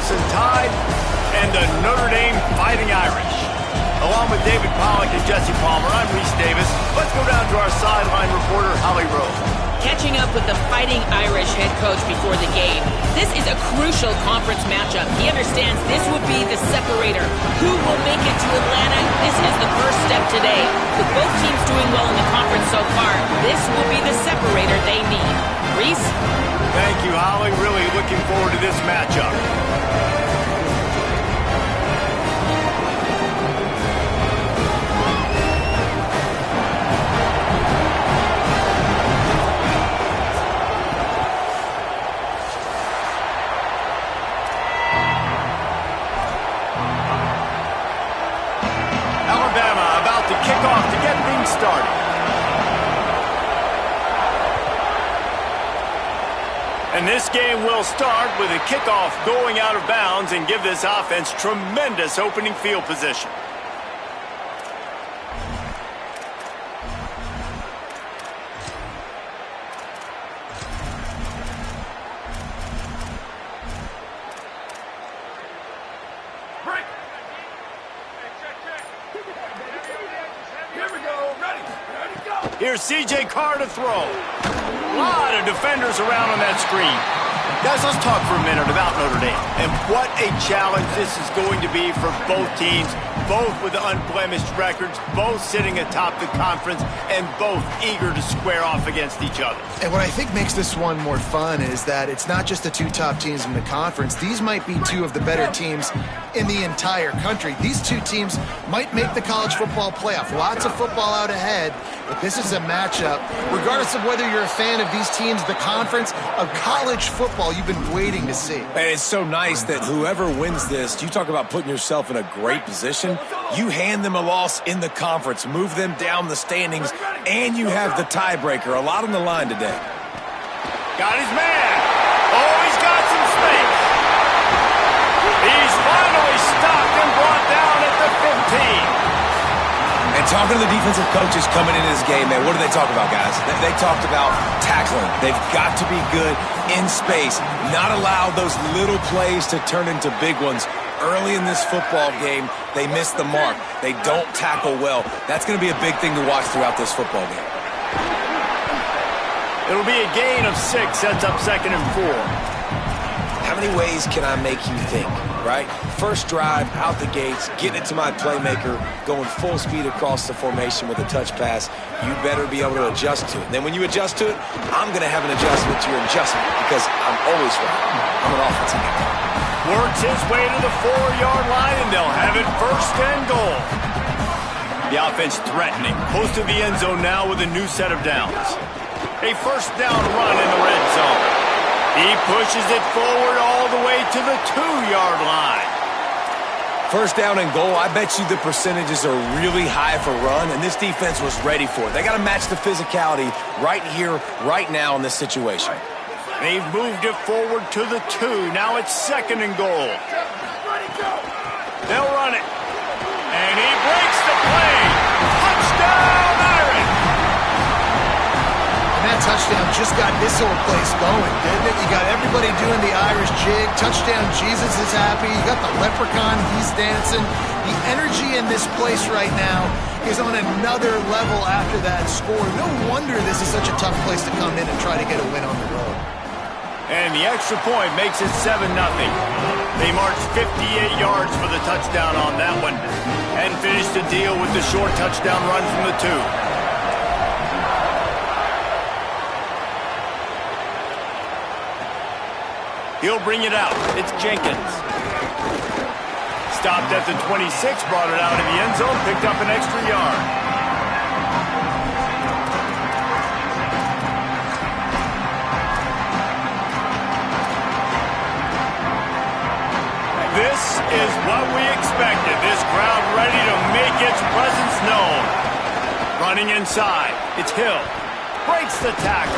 Crimson Tide and the Notre Dame Fighting Irish. Along with David Pollack and Jesse Palmer, I'm Reese Davis. Let's go down to our sideline reporter, Holly Rowe. Catching up with the Fighting Irish head coach before the game. This is a crucial conference matchup. He understands this would be the separator. Who will make it to Atlanta? This is the first step today. With both teams doing well in the conference so far, this will be the separator they need. Reese? Thank you, Holly. Really looking forward to this matchup. Kickoff to get things started. And this game will start with a kickoff going out of bounds and give this offense tremendous opening field position. Here's C.J. Carr to throw. A lot of defenders around on that screen. Guys, let's talk for a minute about Notre Dame and what a challenge this is going to be for both teams, both with unblemished records, both sitting atop the conference, and both eager to square off against each other. And what I think makes this one more fun is that it's not just the two top teams in the conference. These might be two of the better teams in the entire country. These two teams might make the college football playoff. Lots of football out ahead, but this is a matchup, regardless of whether you're a fan of these teams, the conference, of college football you've been waiting to see. And it's so nice that whoever wins this, you talk about putting yourself in a great position, you hand them a loss in the conference, move them down the standings, and you have the tiebreaker. A lot on the line today. Got his man. Oh, he's got some space. He's finally stopped and brought down at the 15. And talking to the defensive coaches coming into this game, man, what do they talk about, guys? They talked about tackling. They've got to be good in space, not allow those little plays to turn into big ones. Early in this football game, they miss the mark. They don't tackle well. That's going to be a big thing to watch throughout this football game. It'll be a gain of 6, sets up 2nd and 4. How many ways can I make you think, right? First drive, out the gates, getting it to my playmaker, going full speed across the formation with a touch pass. You better be able to adjust to it. Then when you adjust to it, I'm going to have an adjustment to your adjustment because I'm always right. I'm an offensive guy. Works his way to the 4-yard line, and they'll have it 1st and goal. The offense threatening. Close to the end zone now with a new set of downs. A 1st down run in the red zone. He pushes it forward all the way to the 2-yard line. 1st down and goal, I bet you the percentages are really high for run, and this defense was ready for it. They got to match the physicality right here, right now in this situation. They've moved it forward to the 2. Now it's 2nd and goal. They'll run it. And he breaks the play. Touchdown, Irish! And that touchdown just got this whole place going, didn't it? You got everybody doing the Irish jig. Touchdown, Jesus is happy. You got the leprechaun, he's dancing. The energy in this place right now is on another level after that score. No wonder this is such a tough place to come in and try to get a win on the road. And the extra point makes it 7-0. They marched 58 yards for the touchdown on that one and finished the deal with the short touchdown run from the 2. He'll bring it out. It's Jenkins. Stopped at the 26, brought it out of the end zone, picked up an extra yard. This is what we expected. This crowd ready to make its presence known. Running inside. It's Hill. Breaks the tackle.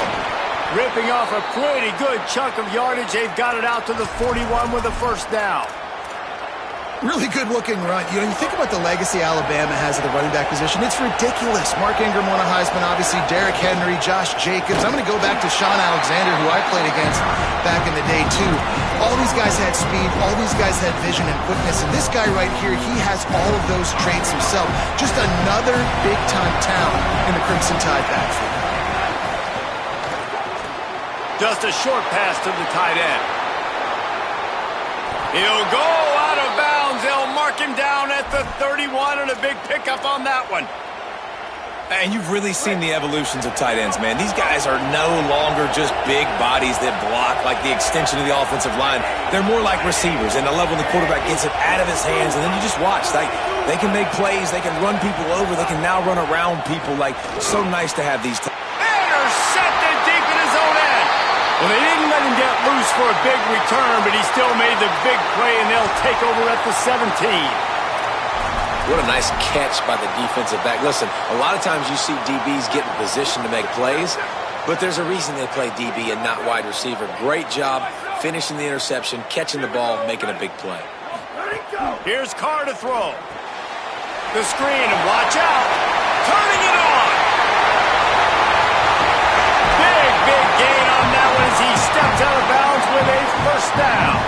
Ripping off a pretty good chunk of yardage. They've got it out to the 41 with a 1st down. Really good-looking run. You think about the legacy Alabama has at the running back position. It's ridiculous. Mark Ingram won a Heisman, obviously. Derrick Henry, Josh Jacobs. I'm going to go back to Sean Alexander, who I played against back in the day, too. All these guys had speed. All these guys had vision and quickness. And this guy right here, he has all of those traits himself. Just another big-time talent in the Crimson Tide backfield. Just a short pass to the tight end. He'll go out of bounds. They'll mark him down at the 31, and a big pickup on that one. And you've really seen the evolutions of tight ends, man. These guys are no longer just big bodies that block like the extension of the offensive line. They're more like receivers, and I love when the quarterback gets it out of his hands, and then you just watch. Like, they can make plays. They can run people over. They can now run around people. Like, so nice to have these. Intercepted deep in his own end. Well, they didn't let him get loose for a big return, but he still made the big play, and they'll take over at the 17. What a nice catch by the defensive back. Listen, a lot of times you see DBs get in position to make plays, but there's a reason they play DB and not wide receiver. Great job finishing the interception, catching the ball, making a big play. Here's Carr to throw. The screen, and watch out. Turning it on. Big gain on that one as he steps out of bounds with a first down.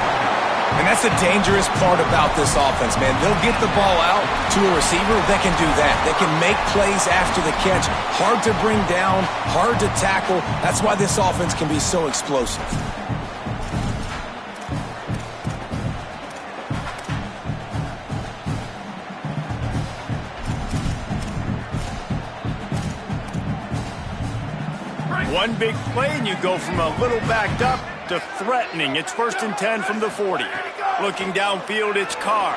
And that's the dangerous part about this offense, man. They'll get the ball out to a receiver. They can do that. They can make plays after the catch. Hard to bring down, hard to tackle. That's why this offense can be so explosive. One big play, and you go from a little backed up to threatening. It's 1st and 10 from the 40. Looking downfield, it's Carr.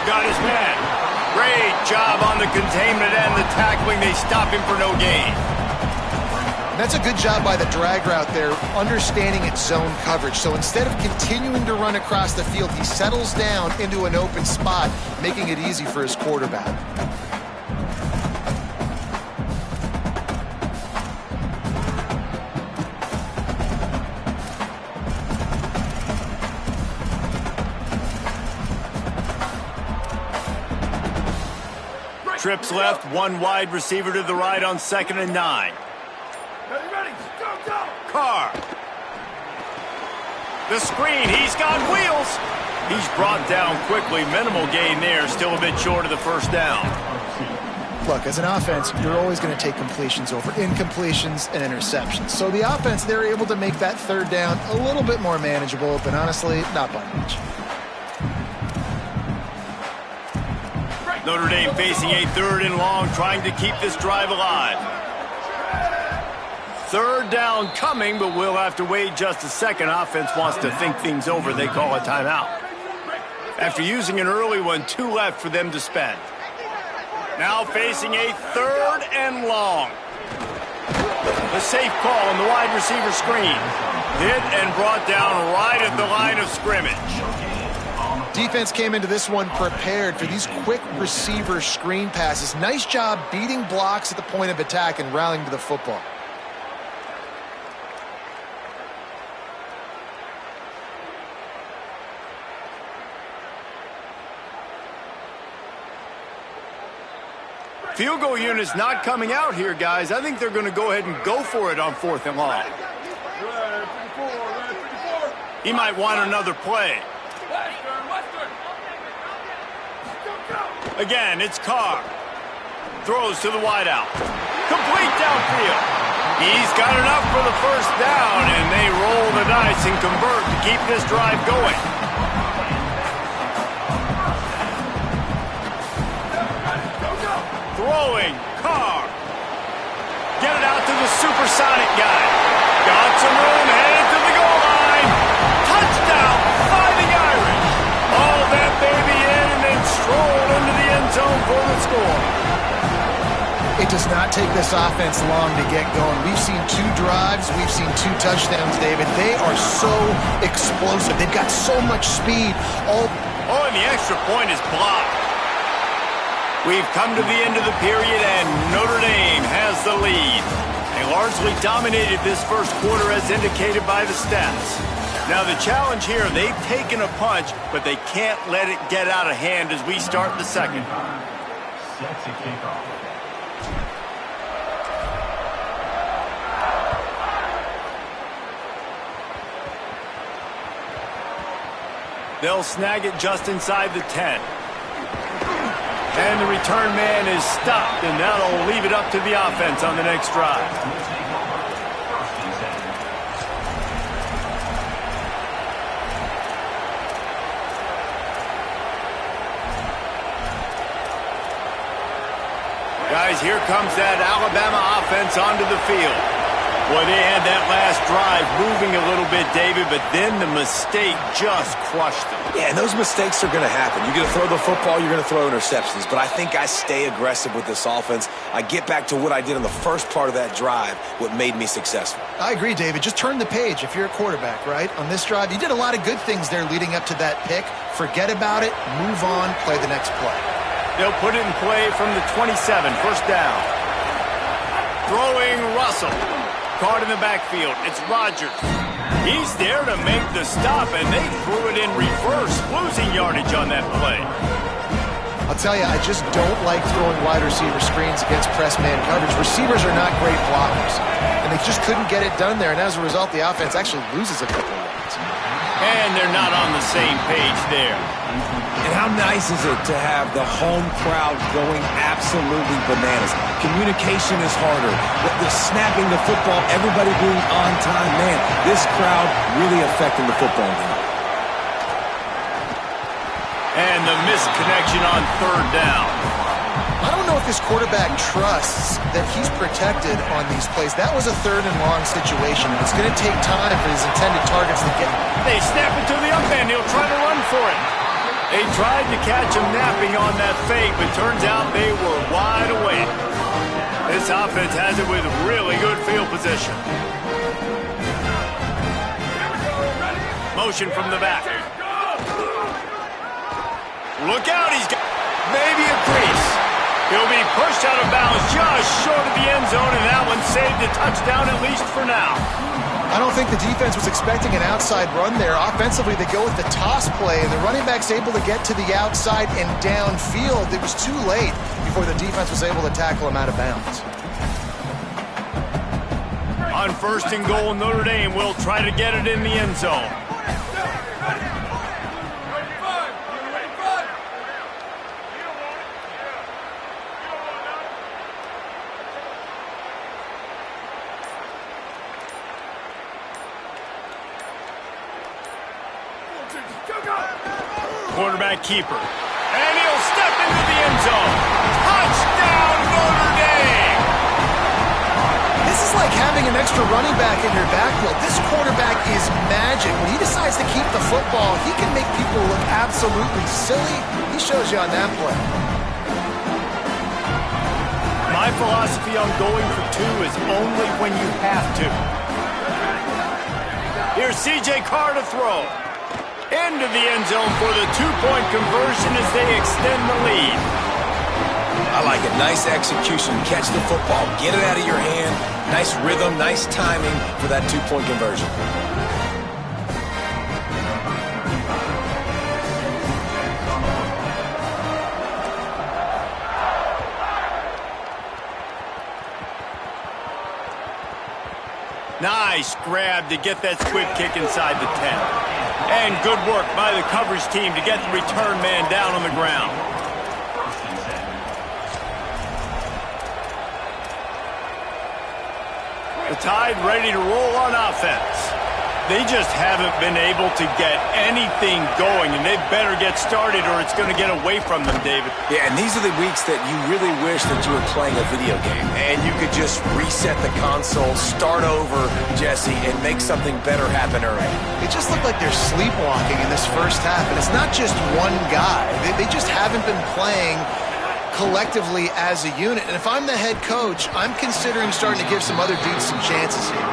Got his man. Great job on the containment and the tackling. They stop him for no gain. And that's a good job by the drag route there, understanding its zone coverage. So instead of continuing to run across the field, he settles down into an open spot, making it easy for his quarterback. Trips left, one wide receiver to the right on 2nd and 9. Carr. The screen, he's got wheels. He's brought down quickly. Minimal gain there, still a bit short of the first down. Look, as an offense, you're always going to take completions over incompletions and interceptions. So the offense, they're able to make that 3rd down a little bit more manageable, but honestly, not by much. Notre Dame facing a 3rd and long, trying to keep this drive alive. 3rd down coming, but we'll have to wait just a second. Offense wants to think things over. They call a timeout. After using an early one, 2 left for them to spend. Now facing a 3rd and long. The safe call on the wide receiver screen. Hit and brought down right at the line of scrimmage. Defense came into this one prepared for these quick receiver screen passes. Nice job beating blocks at the point of attack and rallying to the football. Field goal unit's not coming out here, guys. I think they're going to go ahead and go for it on 4th and long. He might want another play. Again, it's Carr. Throws to the wideout. Complete downfield. He's got enough for the first down, and they roll the dice and convert to keep this drive going. Throwing, Carr. Get it out to the supersonic guy. Got some room, headed to the goal line. Touchdown, Fighting Irish. All that baby in and then stroll into the end zone for the score. It does not take this offense long to get going. We've seen 2 drives. We've seen 2 touchdowns, David. They are so explosive. They've got so much speed. Oh, and the extra point is blocked. We've come to the end of the period, and Notre Dame has the lead. They largely dominated this first quarter as indicated by the stats. Now the challenge here, they've taken a punch, but they can't let it get out of hand as we start the second. Sets a kickoff. They'll snag it just inside the 10. And the return man is stopped, and that'll leave it up to the offense on the next drive. Guys, here comes that Alabama offense onto the field. Boy, they had that last drive moving a little bit, David, but then the mistake just crushed them. Yeah, and those mistakes are going to happen. You're going to throw the football, you're going to throw interceptions. But I think I stay aggressive with this offense. I get back to what I did in the first part of that drive, what made me successful. I agree, David. Just turn the page if you're a quarterback, right? On this drive, you did a lot of good things there leading up to that pick. Forget about it, move on, play the next play. They'll put it in play from the 27, first down. Throwing Russell. Caught in the backfield. It's Rodgers. He's there to make the stop, and they threw it in reverse, losing yardage on that play. I'll tell you, I just don't like throwing wide receiver screens against press man coverage. Receivers are not great blockers, and they just couldn't get it done there, and as a result, the offense actually loses a couple of yards. And they're not on the same page there. And how nice is it to have the home crowd going absolutely bananas? Communication is harder. The snapping the football, everybody being on time. Man, this crowd really affecting the football game. And the missed connection on third down. I don't know if this quarterback trusts that he's protected on these plays. That was a third and long situation, and it's going to take time for his intended targets to get. They snap it to the up end. He'll try to run for it. They tried to catch him napping on that fake, but turns out they were wide awake. This offense has it with really good field position. Motion from the back. Look out, he's got maybe a crease. He'll be pushed out of bounds just short of the end zone, and that one saved a touchdown at least for now. I don't think the defense was expecting an outside run there. Offensively, they go with the toss play, and the running back's able to get to the outside and downfield. It was too late before the defense was able to tackle him out of bounds. On first and goal, Notre Dame will try to get it in the end zone. Quarterback keeper. And he'll step into the end zone. Touchdown, Notre Dame! This is like having an extra running back in your backfield. This quarterback is magic. When he decides to keep the football, he can make people look absolutely silly. He shows you on that play. My philosophy on going for two is only when you have to. Here's C.J. Carr to throw. Into the end zone for the two-point conversion as they extend the lead. I like it. Nice execution. Catch the football. Get it out of your hand. Nice rhythm, nice timing for that two-point conversion. Nice grab to get that squib kick inside the 10. And good work by the coverage team to get the return man down on the ground. The Tide ready to roll on offense. They just haven't been able to get anything going, and they better get started or it's going to get away from them, David. Yeah, and these are the weeks that you really wish that you were playing a video game and you could just reset the console, start over, Jesse, and make something better happen early. It just looked like they're sleepwalking in this first half, and it's not just one guy. They just haven't been playing collectively as a unit. And if I'm the head coach, I'm considering starting to give some other dudes some chances here.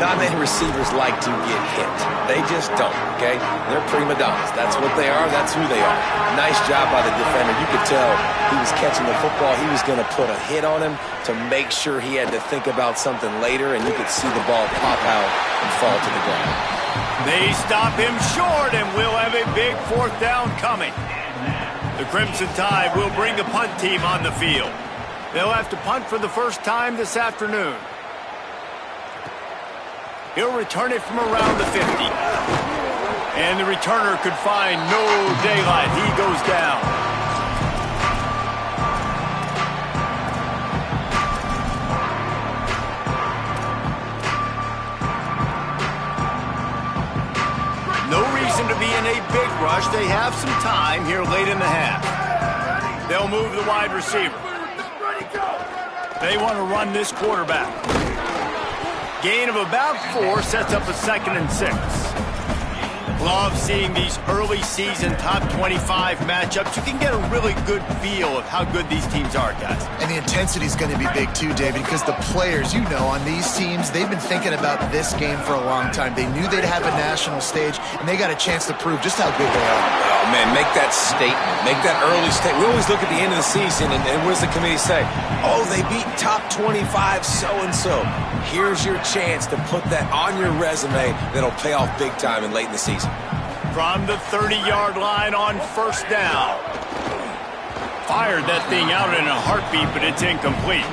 Not many receivers like to get hit. They just don't, okay? They're prima donnas. That's what they are. That's who they are. Nice job by the defender. You could tell he was catching the football. He was going to put a hit on him to make sure he had to think about something later, and you could see the ball pop out and fall to the ground. They stop him short, and we'll have a big fourth down coming. The Crimson Tide will bring the punt team on the field. They'll have to punt for the first time this afternoon. He'll return it from around the 50. And the returner could find no daylight. He goes down. No reason to be in a big rush. They have some time here late in the half. They'll move the wide receiver. They want to run this quarterback. Gain of about 4 sets up a 2nd and 6. Love seeing these early season top 25 matchups. You can get a really good feel of how good these teams are, guys. And the intensity is going to be big too, David, because the players, you know, on these teams, they've been thinking about this game for a long time. They knew they'd have a national stage, and they got a chance to prove just how good they are. Oh, man, make that statement. Make that early statement. We always look at the end of the season, and what does the committee say? Oh, they beat top 25 so-and-so. Here's your chance to put that on your resume that'll pay off big time and late in the season. From the 30-yard line on first down. Fired that thing out in a heartbeat, but it's incomplete.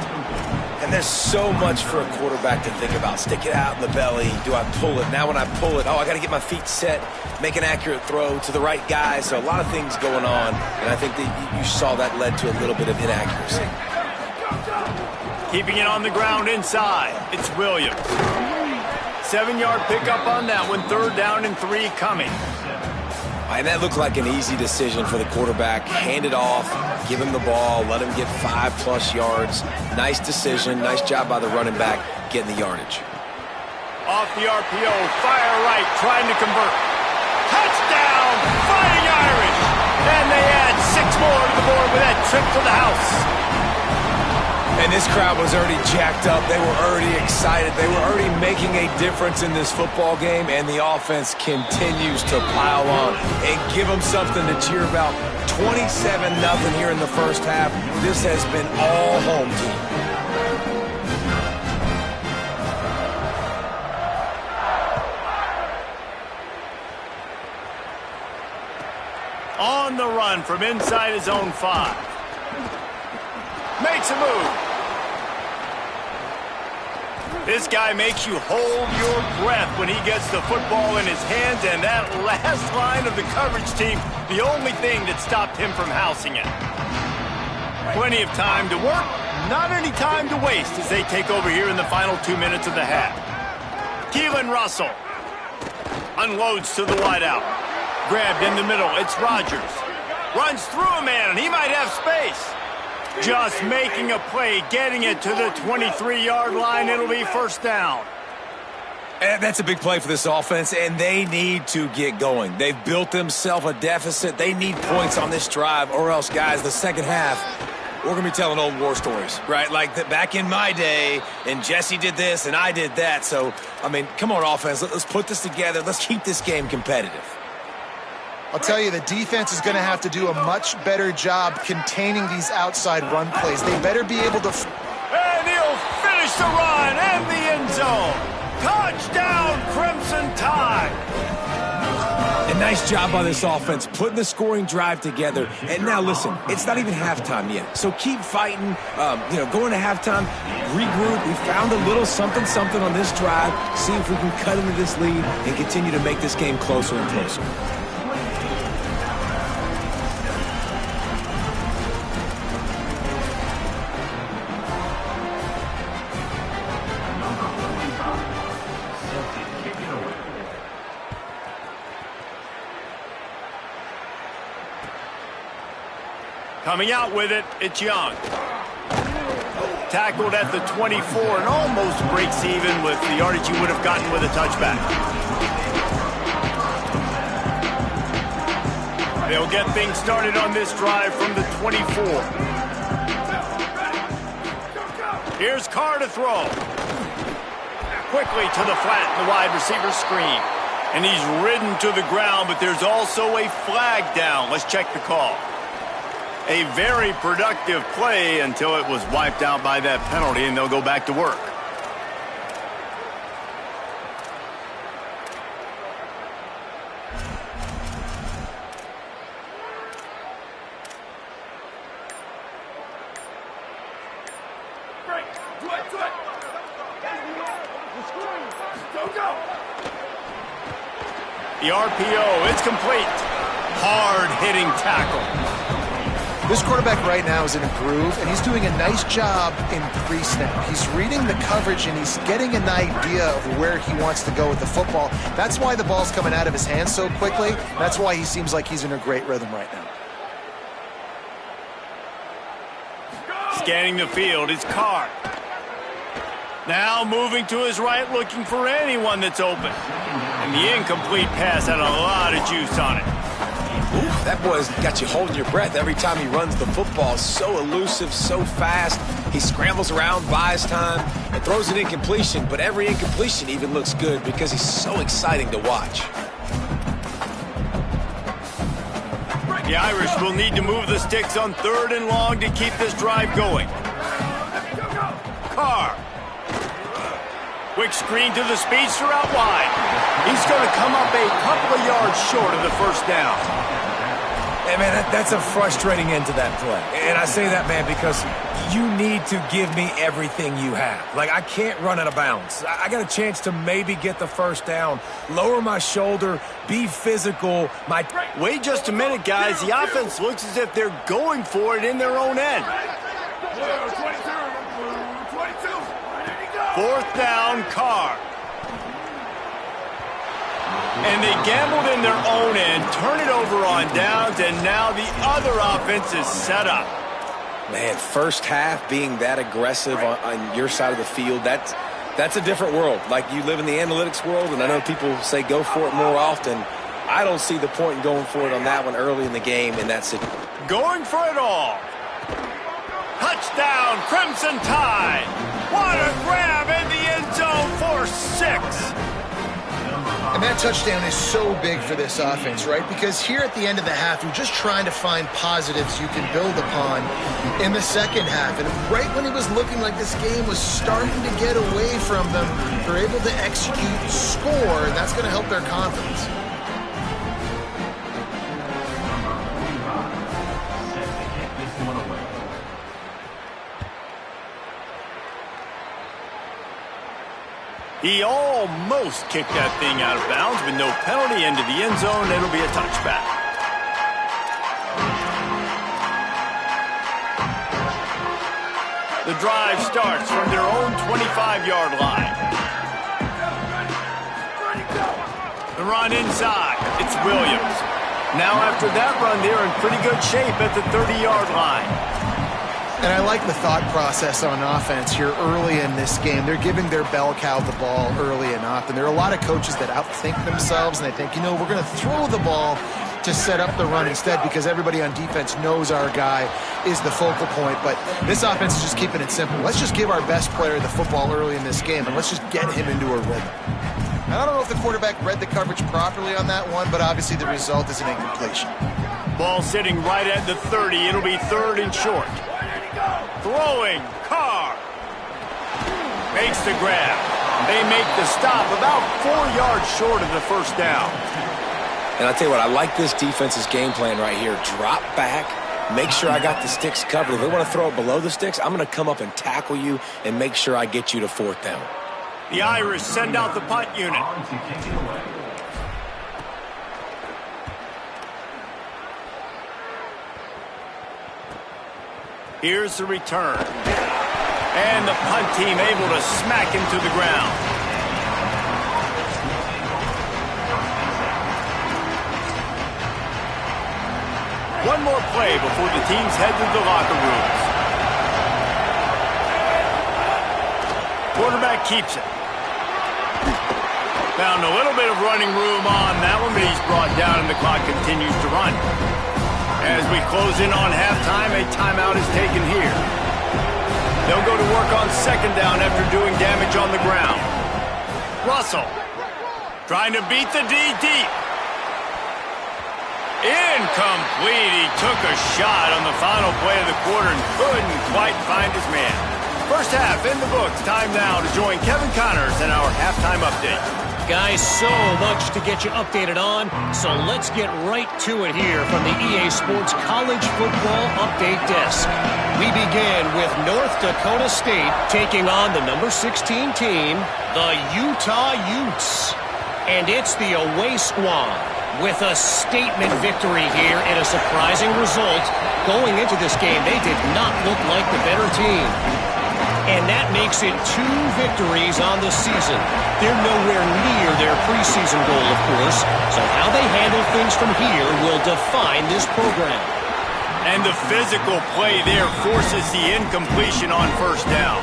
And there's so much for a quarterback to think about. Stick it out in the belly. Do I pull it? Now when I pull it, I got to get my feet set, make an accurate throw to the right guy. So a lot of things going on, and I think that you saw that led to a little bit of inaccuracy. Keeping it on the ground inside. It's Williams. 7-yard pickup on that one. 3rd down and 3 coming. And that looked like an easy decision for the quarterback. Hand it off, give him the ball, let him get 5+ yards. Nice decision. Nice job by the running back getting the yardage. Off the RPO, fire right, trying to convert. Touchdown, Fighting Irish! And they add 6 more to the board with that trip to the house. And this crowd was already jacked up. They were already excited. They were already making a difference in this football game, and the offense continues to pile on and give them something to cheer about. 27-0 here in the first half. This has been all home team. On the run from inside his own 5. Makes a move. This guy makes you hold your breath when he gets the football in his hands, and that last line of the coverage team, the only thing that stopped him from housing it. Plenty of time to work, not any time to waste as they take over here in the final 2 minutes of the half. Keelan Russell unloads to the wideout. Grabbed in the middle, it's Rodgers. Runs through a man, and he might have space. Just making a play, getting it to the 23-yard line. It'll be first down. And that's a big play for this offense, and they need to get going. They've built themselves a deficit. They need points on this drive, or else, guys, the second half, we're going to be telling old war stories, right? Like back in my day, and Jesse did this, and I did that. So, I mean, come on, offense. Let's put this together. Let's keep this game competitive. I'll tell you, the defense is going to have to do a much better job containing these outside run plays. They better be able to... And he'll finish the run and the end zone. Touchdown, Crimson Tide. A nice job by this offense, putting the scoring drive together. And now, listen, it's not even halftime yet. So keep fighting, going to halftime, regroup. We found a little something on this drive. See if we can cut into this lead and continue to make this game closer and closer. Coming out with it, it's Young. Tackled at the 24 and almost breaks even with the yardage he would have gotten with a touchback. They'll get things started on this drive from the 24. Here's Carr to throw. Quickly to the flat, the wide receiver screen. And he's ridden to the ground, but there's also a flag down. Let's check the call. A very productive play until it was wiped out by that penalty, and they'll go back to work. The RPO, it's complete. Hard-hitting tackle. This quarterback right now is in a groove, and he's doing a nice job in pre-snap. He's reading the coverage, and he's getting an idea of where he wants to go with the football. That's why the ball's coming out of his hands so quickly. That's why he seems like he's in a great rhythm right now. Scanning the field is Carr. Now moving to his right, looking for anyone that's open. And the incomplete pass had a lot of juice on it. Ooh, that boy's got you holding your breath every time he runs the football. So elusive, so fast. He scrambles around, buys time, and throws an incompletion. But every incompletion even looks good because he's so exciting to watch. The Irish will need to move the sticks on 3rd and long to keep this drive going. Carr. Quick screen to the speedster out wide. He's going to come up a couple of yards short of the first down. Hey, man, that's a frustrating end to that play. And I say that, man, because you need to give me everything you have. Like, I can't run out of bounds. I got a chance to maybe get the first down, lower my shoulder, be physical. Wait just a minute, guys. The offense looks as if they're going for it in their own end. 4th down, Carr. And they gambled in their own end, turn it over on downs, and now the other offense is set up. Man, first half being that aggressive on your side of the field, that's a different world. Like, you live in the analytics world, and I know people say go for it more often. I don't see the point in going for it on that one early in the game in that situation. Going for it all. Touchdown, Crimson Tide. What a grab in the end zone for 6. And that touchdown is so big for this offense, right? Because here at the end of the half, you're just trying to find positives you can build upon in the second half. And right when it was looking like this game was starting to get away from them, they're able to execute, score, and that's going to help their confidence. He almost kicked that thing out of bounds, but no penalty into the end zone. It'll be a touchback. The drive starts from their own 25-yard line. The run inside. It's Williams. Now after that run, they're in pretty good shape at the 30-yard line. And I like the thought process on offense here early in this game. They're giving their bell cow the ball early and often. There are a lot of coaches that outthink themselves, and they think, you know, we're going to throw the ball to set up the run instead because everybody on defense knows our guy is the focal point. But this offense is just keeping it simple. Let's just give our best player the football early in this game, and let's just get him into a rhythm. I don't know if the quarterback read the coverage properly on that one, but obviously the result is an incompletion. Ball sitting right at the 30. It'll be 3rd and short. Throwing, Carr. Makes the grab. They make the stop about 4 yards short of the first down. And I'll tell you what, I like this defense's game plan right here. Drop back, make sure I got the sticks covered. If they want to throw it below the sticks, I'm going to come up and tackle you and make sure I get you to 4th down. The Irish send out the punt unit. Here's the return. And the punt team able to smack him to the ground. One more play before the teams head to the locker rooms. Quarterback keeps it. Found a little bit of running room on that one, but he's brought down and the clock continues to run. As we close in on halftime, a timeout is taken here. They'll go to work on 2nd down after doing damage on the ground. Russell trying to beat the D deep. Incomplete. He took a shot on the final play of the quarter and couldn't quite find his man. First half in the books. Time now to join Kevin Connors in our halftime update. Guys, so much to get you updated on, so let's get right to it here from the EA Sports College Football Update Desk. We begin with North Dakota State taking on the number 16 team, the Utah Utes. And it's the away squad with a statement victory here and a surprising result. Going into this game, they did not look like the better team. And that makes it 2 victories on the season. They're nowhere near their preseason goal, of course. So how they handle things from here will define this program. And the physical play there forces the incompletion on first down.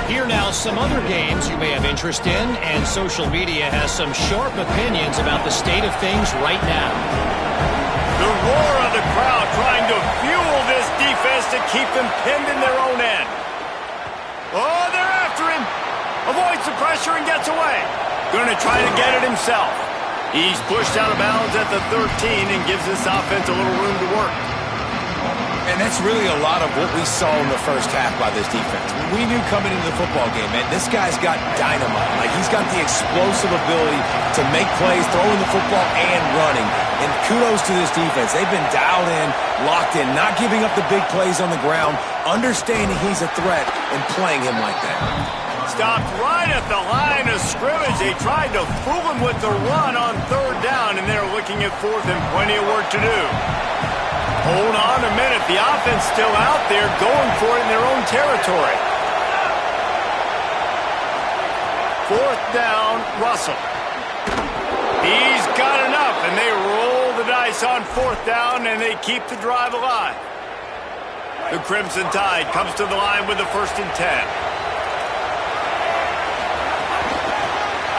Here now, some other games you may have interest in, and social media has some sharp opinions about the state of things right now. The roar of the crowd trying to fuel this defense to keep them pinned in their own end. Oh, they're after him. Avoids the pressure and gets away. Going to try to get it himself. He's pushed out of bounds at the 13 and gives this offense a little room to work. And that's really a lot of what we saw in the first half by this defense. We knew coming into the football game, man, this guy's got dynamite. Like, he's got the explosive ability to make plays, throwing the football and running. And kudos to this defense. They've been dialed in, locked in, not giving up the big plays on the ground, understanding he's a threat and playing him like that. Stopped right at the line of scrimmage. They tried to fool him with the run on third down, and they're looking at fourth and plenty of work to do. Hold on a minute. The offense still out there going for it in their own territory. Fourth down, Russell. He's got enough, and they roll the dice on fourth down, and they keep the drive alive. The Crimson Tide comes to the line with the 1st and 10.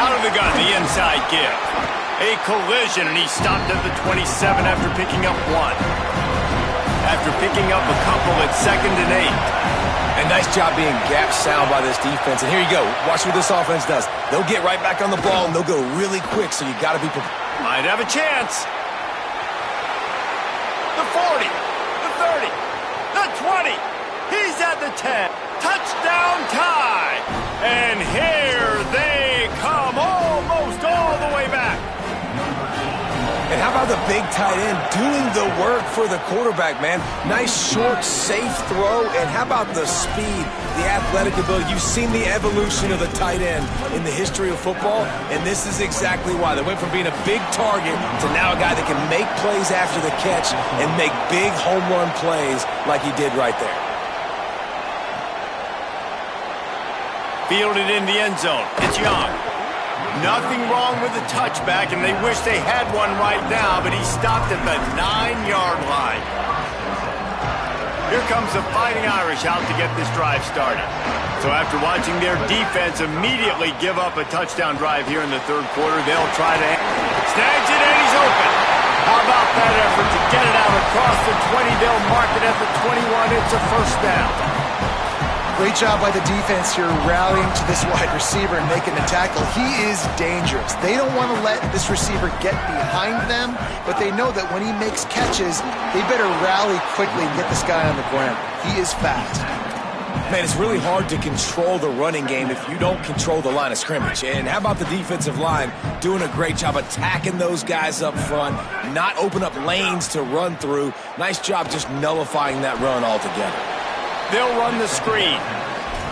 Out of the gun, the inside give. A collision, and he stopped at the 27 after picking up 1. After picking up a couple at 2nd and 8. And nice job being gap sound by this defense. And here you go. Watch what this offense does. They'll get right back on the ball, and they'll go really quick, so you got to be prepared. Might have a chance. The 40, the 30, the 20. He's at the 10. Touchdown Tide. And here they come, almost all the way back. And how about the big tight end doing the work for the quarterback, man? Nice, short, safe throw. And how about the speed, the athletic ability? You've seen the evolution of the tight end in the history of football, and this is exactly why. They went from being a big target to now a guy that can make plays after the catch and make big home run plays like he did right there. Fielded in the end zone. It's Young. Nothing wrong with the touchback, and they wish they had one right now, but he stopped at the 9-yard line. Here comes the Fighting Irish out to get this drive started. So after watching their defense immediately give up a touchdown drive here in the third quarter, they'll try to... Snags it, and he's open. How about that effort to get it out across the 20? They'll mark it at the 21. It's a first down. Great job by the defense here rallying to this wide receiver and making the tackle. He is dangerous. They don't want to let this receiver get behind them, but they know that when he makes catches, they better rally quickly and get this guy on the ground. He is fast. Man, it's really hard to control the running game if you don't control the line of scrimmage. And how about the defensive line doing a great job attacking those guys up front, not open up lanes to run through. Nice job just nullifying that run altogether. They'll run the screen.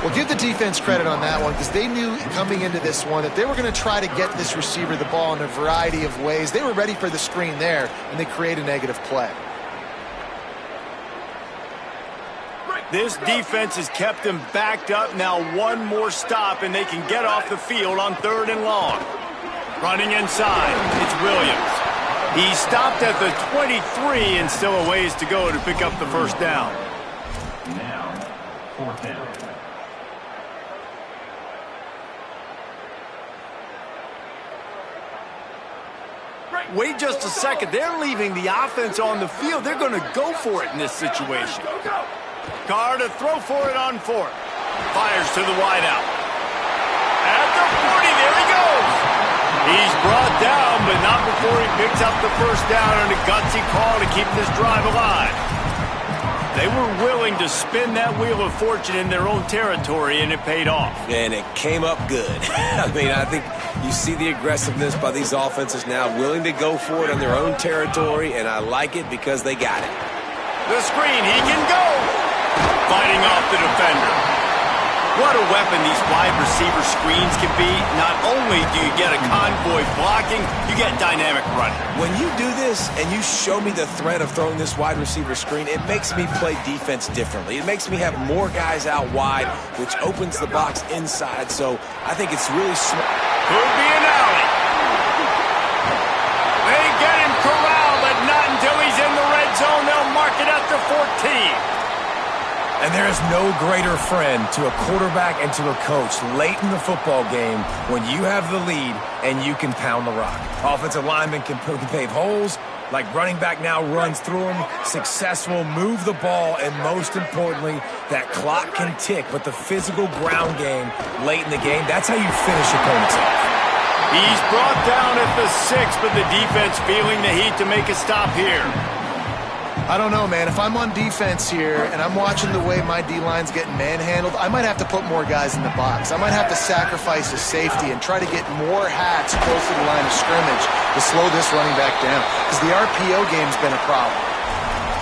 Well, give the defense credit on that one because they knew coming into this one that they were going to try to get this receiver the ball in a variety of ways. They were ready for the screen there, and they create a negative play. This defense has kept them backed up. Now one more stop, and they can get off the field on 3rd and long. Running inside, it's Williams. He stopped at the 23 and still a ways to go to pick up the first down. Now, 4th down. Wait just a second. They're leaving the offense on the field. They're going to go for it in this situation. Carr to throw for it on 4th. Fires to the wideout. At the 40, there he goes. He's brought down, but not before he picks up the first down on a gutsy call to keep this drive alive. They were willing to spin that wheel of fortune in their own territory, and it paid off. And it came up good. I mean, I think you see the aggressiveness by these offenses now, willing to go for it on their own territory, and I like it because they got it. The screen, he can go! Fighting off the defender. What a weapon these wide receiver screens can be. Not only do you get a convoy blocking, you get dynamic running. When you do this and you show me the threat of throwing this wide receiver screen, it makes me play defense differently. It makes me have more guys out wide, which opens the box inside. So I think it's really smart. Could be an alley. They get him corralled, but not until he's in the red zone. They'll mark it at the 14. And there is no greater friend to a quarterback and to a coach late in the football game when you have the lead and you can pound the rock. Offensive linemen can pave holes, like running back now runs through them, successful, move the ball, and most importantly, that clock can tick. But the physical ground game late in the game, that's how you finish opponents off. He's brought down at the 6, but the defense feeling the heat to make a stop here. I don't know, man. If I'm on defense here and I'm watching the way my D-line's getting manhandled, I might have to put more guys in the box. I might have to sacrifice a safety and try to get more hats close to the line of scrimmage to slow this running back down, because the RPO game's been a problem.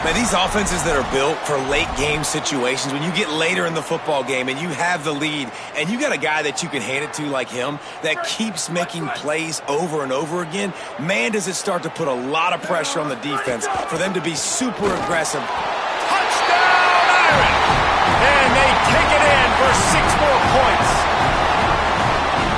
Man, these offenses that are built for late game situations, when you get later in the football game and you have the lead and you got a guy that you can hand it to like him that keeps making plays over and over again, man, does it start to put a lot of pressure on the defense for them to be super aggressive. Touchdown, Iron! And they take it in for 6 more points.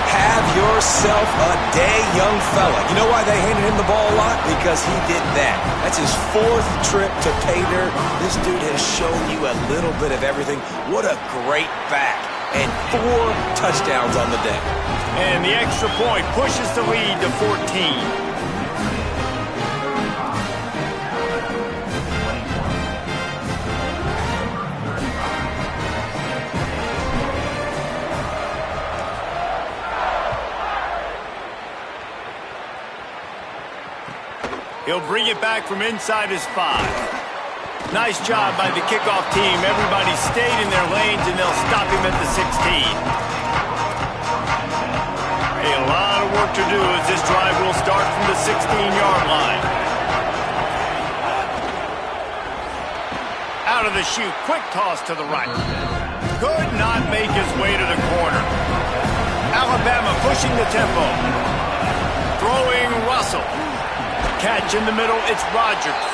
Have yourself a day, young fella. You know why they handed him the ball a lot? Because he did that. That's his 4th trip to pay dirt. This dude has shown you a little bit of everything. What a great back. And 4 touchdowns on the day. And the extra point pushes the lead to 14. He'll bring it back from inside his 5. Nice job by the kickoff team. Everybody stayed in their lanes, and they'll stop him at the 16. A lot of work to do as this drive will start from the 16-yard line. Out of the chute, quick toss to the right. Could not make his way to the corner. Alabama pushing the tempo. Throwing Russell. Catch in the middle, it's Rodgers.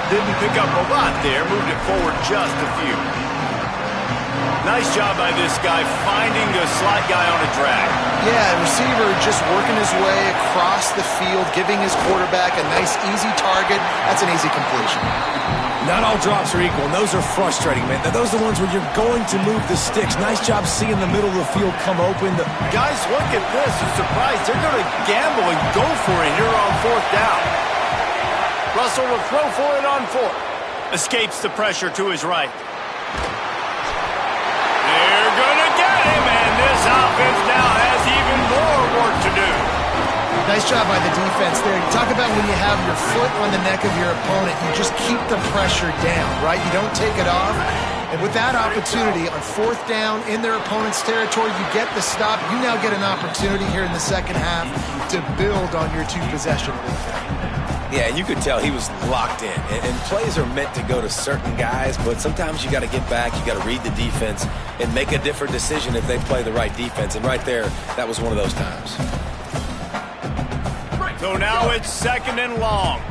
Didn't pick up a lot there, moved it forward just a few. Nice job by this guy finding the slot guy on a drag. Yeah, receiver just working his way across the field, giving his quarterback a nice, easy target. That's an easy completion. Not all drops are equal, and those are frustrating, man. Those are the ones where you're going to move the sticks. Nice job seeing the middle of the field come open. Guys, look at this. I'm surprised. They're going to gamble and go for it here on 4th down. Russell will throw for it on 4th. Escapes the pressure to his right. They're going to get him, and this offense now has even more work to do. Nice job by the defense there. You talk about when you have your foot on the neck of your opponent, you just keep the pressure down, right? You don't take it off. And with that opportunity on 4th down in their opponent's territory, you get the stop. You now get an opportunity here in the second half to build on your 2-possession lead. Yeah, and you could tell he was locked in. And plays are meant to go to certain guys, but sometimes you got to get back, you got to read the defense, and make a different decision if they play the right defense. And right there, that was one of those times. So now it's 2nd and long.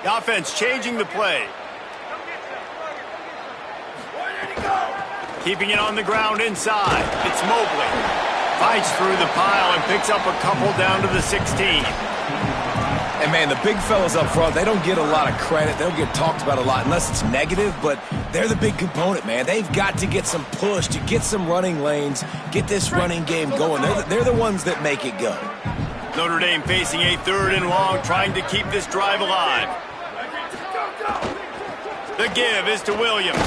The offense changing the play. Keeping it on the ground inside. It's Mobley. Fights through the pile and picks up a couple down to the 16. And, man, the big fellas up front, they don't get a lot of credit. They don't get talked about a lot unless it's negative, but they're the big component, man. They've got to get some push, to get some running lanes, get this running game going. They're the ones that make it go. Notre Dame facing a 3rd and long, trying to keep this drive alive. The give is to Williams.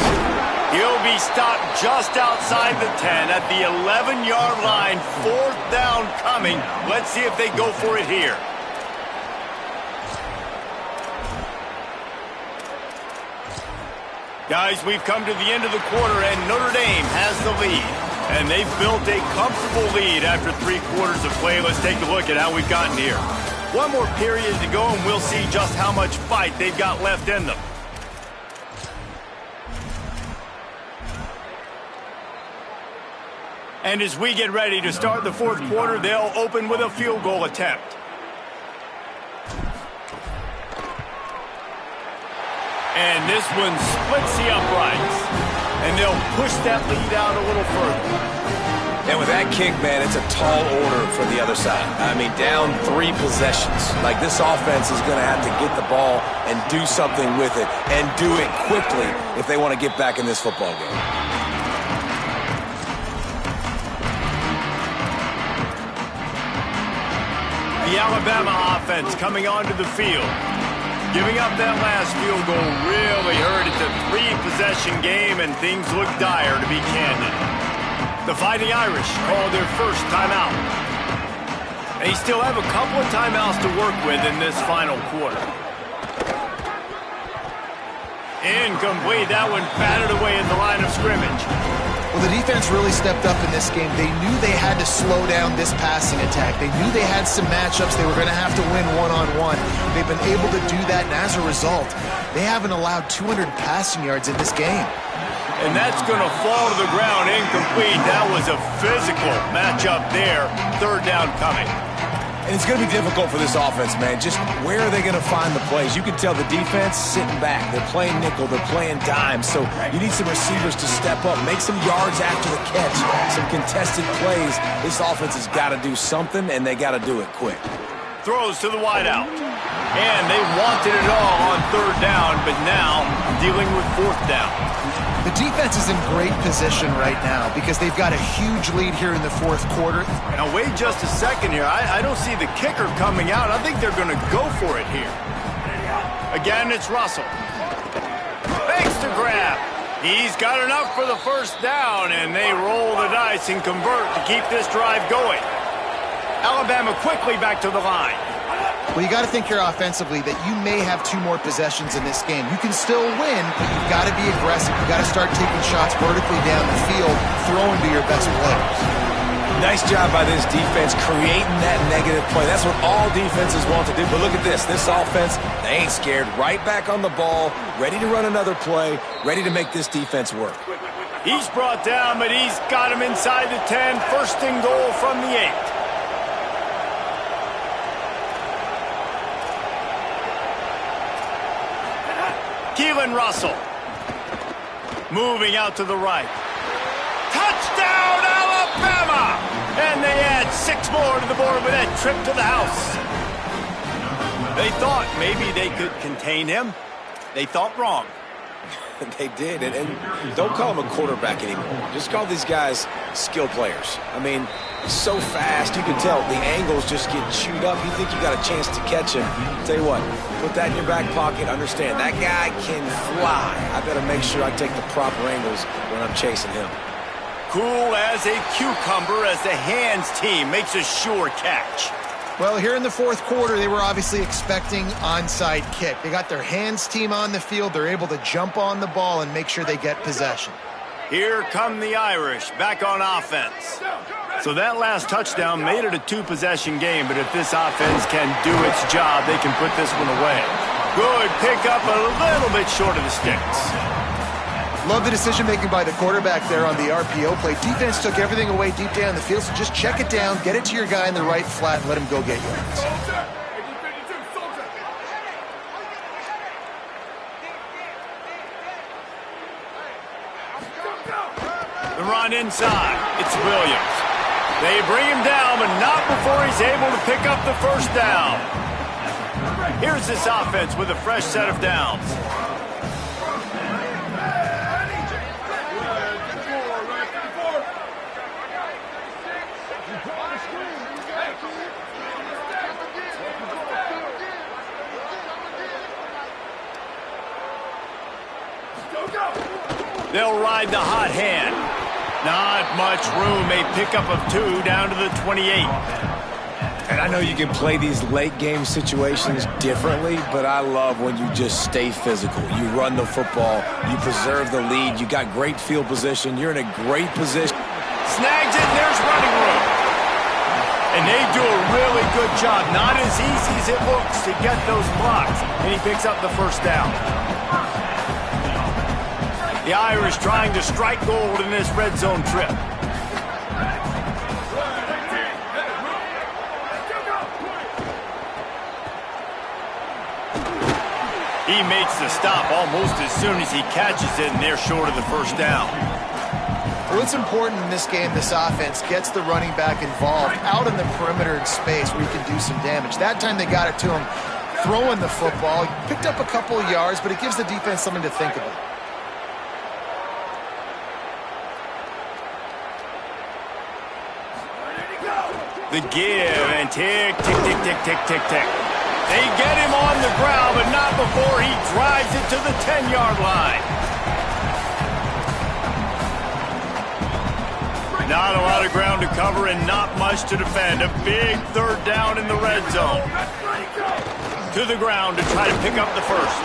He'll be stopped just outside the 10 at the 11-yard line. 4th down coming. Let's see if they go for it here. Guys, we've come to the end of the quarter, and Notre Dame has the lead. And they've built a comfortable lead after 3 quarters of play. Let's take a look at how we've gotten here. One more period to go, and we'll see just how much fight they've got left in them. And as we get ready to start the 4th quarter, they'll open with a field goal attempt. And this one splits the uprights. And they'll push that lead out a little further. And with that kick, man, it's a tall order for the other side. I mean, down 3 possessions. Like, this offense is going to have to get the ball and do something with it, and do it quickly if they want to get back in this football game. The Alabama offense coming onto the field. Giving up that last field goal really hurt. It's a 3-possession game, and things look dire, to be candid. The Fighting Irish call their first timeout. They still have a couple of timeouts to work with in this final quarter. Incomplete. That one batted away at the line of scrimmage. Well, the defense really stepped up in this game. They knew they had to slow down this passing attack. They knew they had some matchups they were going to have to win one-on-one. They've been able to do that, and as a result, they haven't allowed 200 passing yards in this game. And that's going to fall to the ground incomplete. That was a physical matchup there. 3rd down coming. And it's going to be difficult for this offense, man. Just where are they going to find the plays? You can tell the defense sitting back. They're playing nickel. They're playing dime. So you need some receivers to step up, make some yards after the catch, some contested plays. This offense has got to do something, and they got to do it quick. Throws to the wideout. And they wanted it all on 3rd down, but now dealing with 4th down. The defense is in great position right now because they've got a huge lead here in the 4th quarter. Now, wait just a second here. I don't see the kicker coming out. I think they're going to go for it here. Again, it's Russell. Fakes to grab. He's got enough for the 1st down, and they roll the dice and convert to keep this drive going. Alabama quickly back to the line. Well, you got to think here offensively that you may have 2 more possessions in this game. You can still win, but you've got to be aggressive. You've got to start taking shots vertically down the field, throwing to your best players. Nice job by this defense creating that negative play. That's what all defenses want to do. But look at this. This offense, they ain't scared. Right back on the ball, ready to run another play, ready to make this defense work. He's brought down, but he's got him inside the 10. 1st and goal from the 8. Keelan Russell moving out to the right. Touchdown, Alabama! And they add 6 more to the board with that trip to the house. They thought maybe they could contain him. They thought wrong. They did, and don't call him a quarterback anymore. Just call these guys skill players. I mean, so fast, you can tell the angles just get chewed up. You think you got a chance to catch him. Tell you what, put that in your back pocket. Understand, that guy can fly. I better make sure I take the proper angles when I'm chasing him. Cool as a cucumber as the hands team makes a sure catch. Well, here in the 4th quarter, they were obviously expecting onside kick. They got their hands team on the field. They're able to jump on the ball and make sure they get possession. Here come the Irish back on offense. So that last touchdown made it a 2-possession game, but if this offense can do its job, they can put this one away. Good pickup, a little bit short of the sticks. Love the decision-making by the quarterback there on the RPO play. Defense took everything away deep down the field, so just check it down, get it to your guy in the right flat, and let him go get yards. The run inside. It's Williams. They bring him down, but not before he's able to pick up the 1st down. Here's this offense with a fresh set of downs. They'll ride the hot hand. Not much room. A pickup of 2 down to the 28. And I know you can play these late game situations differently, but I love when you just stay physical. You run the football, you preserve the lead, you got great field position, you're in a great position. Snags it, and there's running room. And they do a really good job. Not as easy as it looks to get those blocks. And he picks up the first down. The Irish trying to strike gold in this red zone trip. He makes the stop almost as soon as he catches it, and they're short of the first down. Well, it's important in this game this offense gets the running back involved out in the perimeter in space where he can do some damage. That time they got it to him throwing the football. He picked up a couple of yards, but it gives the defense something to think about. The give and tick, tick, tick, tick, tick, tick, tick. They get him on the ground, but not before he drives it to the 10-yard line. Not a lot of ground to cover and not much to defend. A big third down in the red zone. To the ground to try to pick up the first.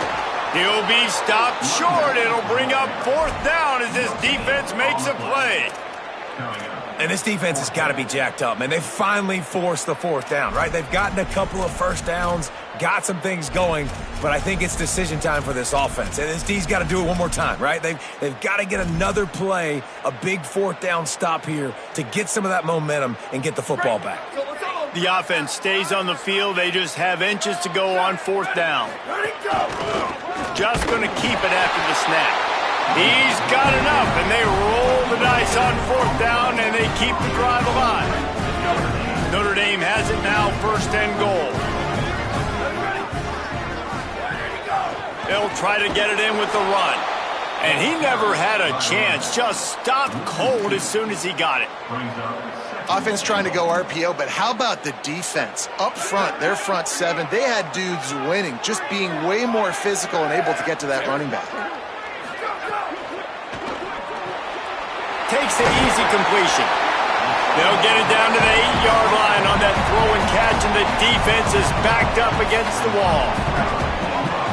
He'll be stopped short. It'll bring up 4th down as this defense makes a play. And this defense has got to be jacked up, man. They finally forced the 4th down, right? They've gotten a couple of first downs, got some things going, but I think it's decision time for this offense. And this D's got to do it one more time, right? They've got to get another play, a big 4th down stop here to get some of that momentum and get the football back. The offense stays on the field. They just have inches to go on 4th down. Just going to keep it after the snap. He's got enough, and they roll the dice on 4th down, and they keep the drive alive. Notre Dame has it now, 1st and goal. They'll try to get it in with the run. And he never had a chance, just stopped cold as soon as he got it. Offense trying to go RPO, but how about the defense? Up front, their front 7, they had dudes winning, just being way more physical and able to get to that running back. Takes the easy completion. They'll get it down to the 8-yard line on that throw and catch, and the defense is backed up against the wall.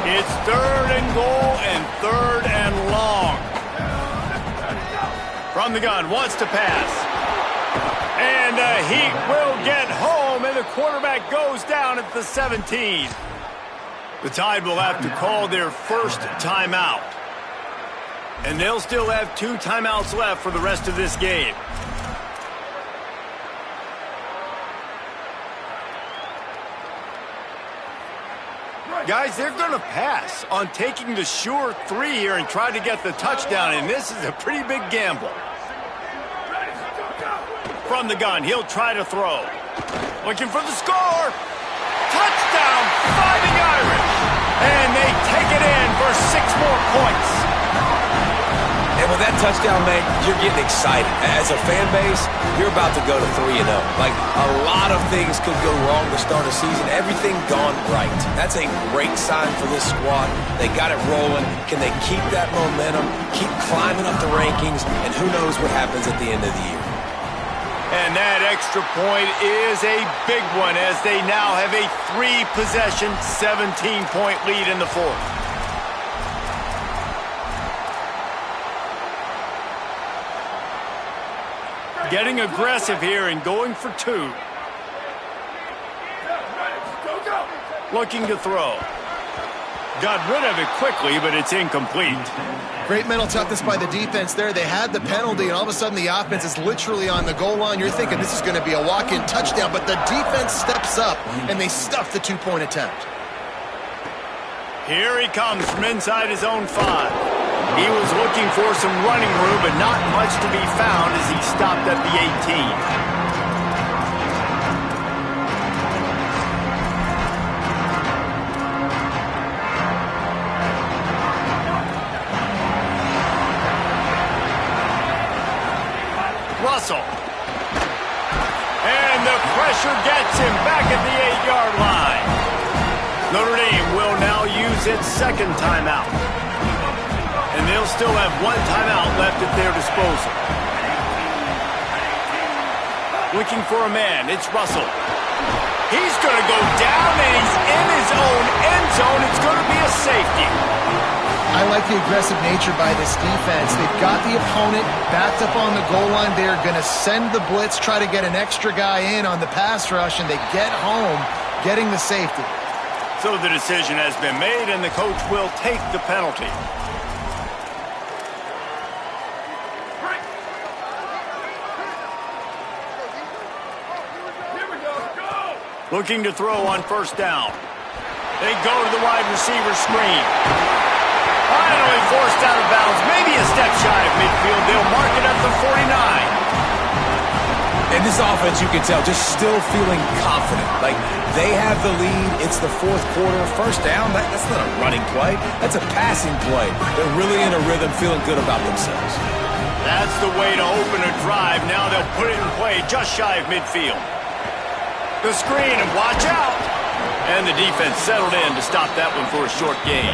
It's 3rd and goal and 3rd and long. From the gun, wants to pass. And the Heat will get home, and the quarterback goes down at the 17. The Tide will have to call their first timeout. And they'll still have 2 timeouts left for the rest of this game. Guys, they're going to pass on taking the sure 3 here and try to get the touchdown, and this is a pretty big gamble. From the gun, he'll try to throw. Looking for the score. Touchdown, Fighting Irish. And they take it in for 6 more points. And with that touchdown, man, you're getting excited. As a fan base, you're about to go to 3-0. Like, a lot of things could go wrong to start a season. Everything gone right. That's a great sign for this squad. They got it rolling. Can they keep that momentum, keep climbing up the rankings, and who knows what happens at the end of the year. And that extra point is a big one as they now have a 3-possession, 17-point lead in the 4th. Getting aggressive here and going for 2. Looking to throw. Got rid of it quickly, but it's incomplete. Great mental toughness by the defense there. They had the penalty, and all of a sudden the offense is literally on the goal line. You're thinking this is going to be a walk-in touchdown, but the defense steps up, and they stuff the 2-point attempt. Here he comes from inside his own 5. He was looking for some running room, but not much to be found as he stopped at the 18. Russell. And the pressure gets him back at the 8-yard line. Notre Dame will now use its 2nd timeout. And they'll still have one timeout left at their disposal. Looking for a man, it's Russell. He's going to go down, and he's in his own end zone. It's going to be a safety. I like the aggressive nature by this defense. They've got the opponent backed up on the goal line. They're going to send the blitz, try to get an extra guy in on the pass rush, and they get home getting the safety. So the decision has been made, and the coach will take the penalty. Looking to throw on first down. They go to the wide receiver screen. Finally forced out of bounds, maybe a step shy of midfield. They'll mark it at the 49. In this offense, you can tell, just still feeling confident. Like, they have the lead. It's the fourth quarter. First down, that's not a running play. That's a passing play. They're really in a rhythm, feeling good about themselves. That's the way to open a drive. Now they'll put it in play just shy of midfield. The screen, and watch out. And the defense settled in to stop that one for a short gain.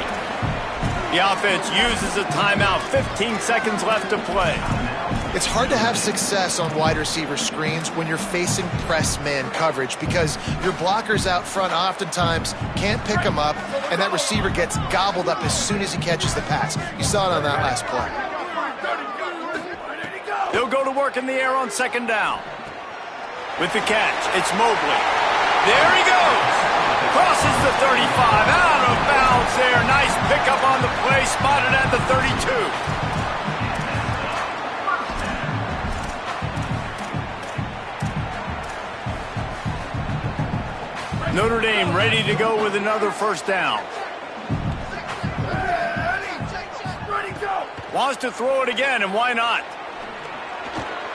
The offense uses a timeout. 15 seconds left to play. It's hard to have success on wide receiver screens when you're facing press man coverage because your blockers out front oftentimes can't pick them up, and that receiver gets gobbled up as soon as he catches the pass. You saw it on that last play. They'll go to work in the air on second down. With the catch, it's Mobley. There he goes. Crosses the 35. Out of bounds there. Nice pickup on the play. Spotted at the 32. Notre Dame ready to go with another first down. Wants to throw it again, and why not?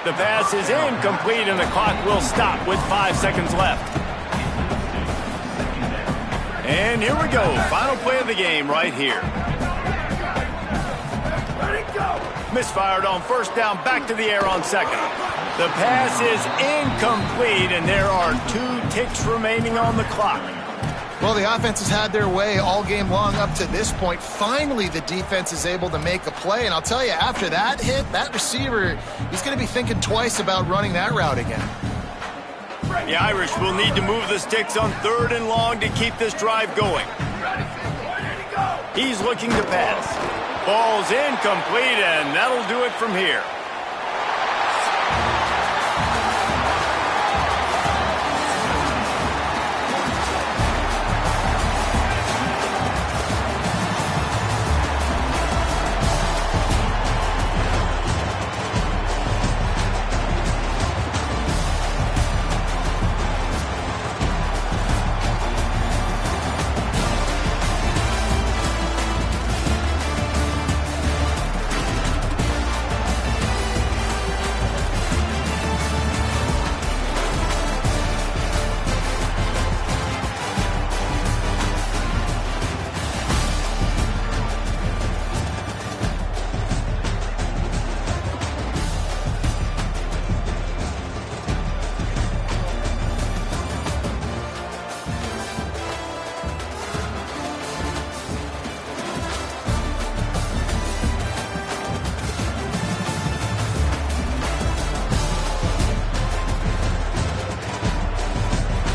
The pass is incomplete, and the clock will stop with 5 seconds left. And here we go. Final play of the game right here. Misfired on first down, back to the air on second. The pass is incomplete, and there are 2 ticks remaining on the clock. Well, the offense has had their way all game long up to this point. Finally, the defense is able to make a play. And I'll tell you, after that hit, that receiver, he's going to be thinking twice about running that route again. The Irish will need to move the sticks on 3rd and long to keep this drive going. He's looking to pass. Ball's incomplete, and that'll do it from here.